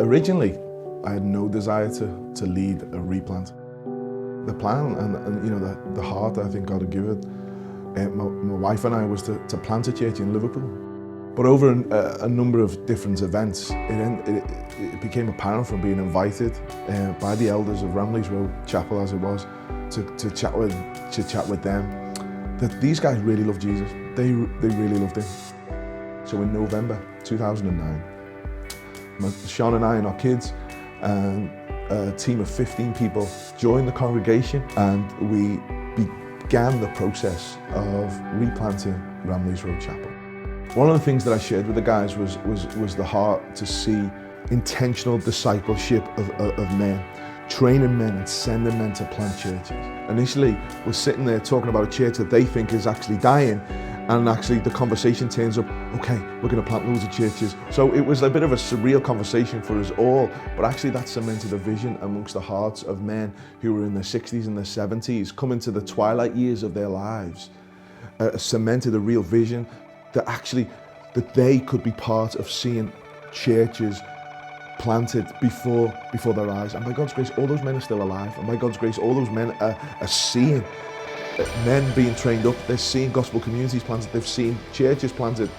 Originally, I had no desire to lead a replant. The plan and you know, the heart I think God had given my wife and I was to plant a church in Liverpool. But over a number of different events, it became apparent from being invited by the elders of Ramilies Road Chapel, as it was, to chat with them, that these guys really love Jesus. They really loved him. So in November 2009, Sean and I and our kids and a team of 15 people joined the congregation, and we began the process of replanting Ramilies Road Chapel. One of the things that I shared with the guys was the heart to see intentional discipleship of men, training men and sending men to plant churches. Initially, we're sitting there talking about a church that they think is actually dying, and actually the conversation turns up, okay, we're going to plant loads of churches. So it was a bit of a surreal conversation for us all, but actually that cemented a vision amongst the hearts of men who were in their 60s and their 70s, coming to the twilight years of their lives, cemented a real vision that they could be part of seeing churches planted before their eyes. And by God's grace, all those men are still alive. And by God's grace, all those men are seeing men being trained up. They're seeing gospel communities planted. They've seen churches planted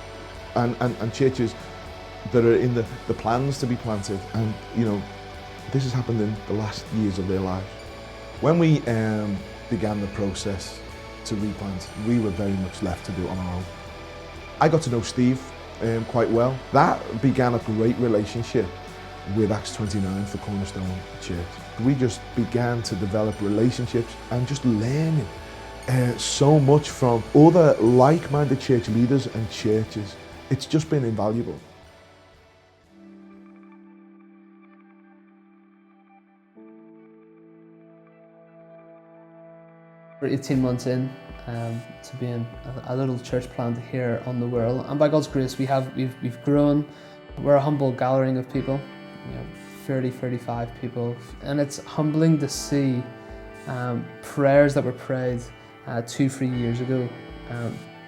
and churches that are in the plans to be planted. And you know, this has happened in the last years of their lives. When we began the process to replant, we were very much left to do it on our own. I got to know Steve quite well. That began a great relationship with Acts 29 for Cornerstone Church. We just began to develop relationships and just learning so much from other like-minded church leaders and churches. It's just been invaluable. We're 18 months in to being a little church plant here on the Wirral, and by God's grace we've grown. We're a humble gathering of people, 35 people, and it's humbling to see prayers that were prayed 2-3 years ago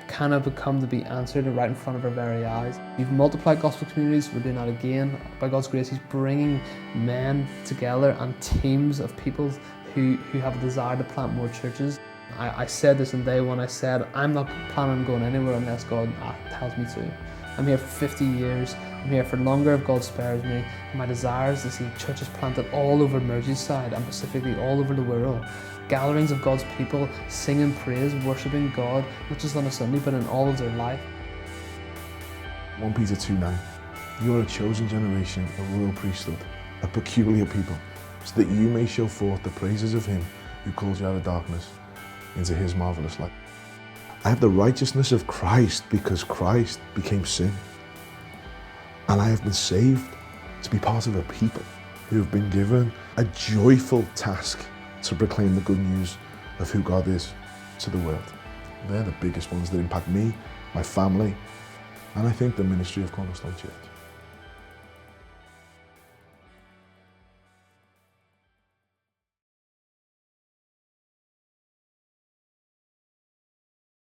kind of become to be answered right in front of our very eyes. We've multiplied gospel communities, we're doing that again. By God's grace, He's bringing men together and teams of people who have a desire to plant more churches. I said this on day one, I said, I'm not planning on going anywhere unless God tells me to. I'm here for 50 years, I'm here for longer if God spares me. My desire is to see churches planted all over Merseyside and specifically all over the Wirral. Gatherings of God's people singing praise, worshipping God, not just on a Sunday, but in all of their life. 1 Peter 2:9, you are a chosen generation, a royal priesthood, a peculiar people, so that you may show forth the praises of Him who calls you out of darkness into His marvelous light. I have the righteousness of Christ because Christ became sin. And I have been saved to be part of a people who have been given a joyful task to proclaim the good news of who God is to the world. They're the biggest ones that impact me, my family, and I think the ministry of Cornerstone Church.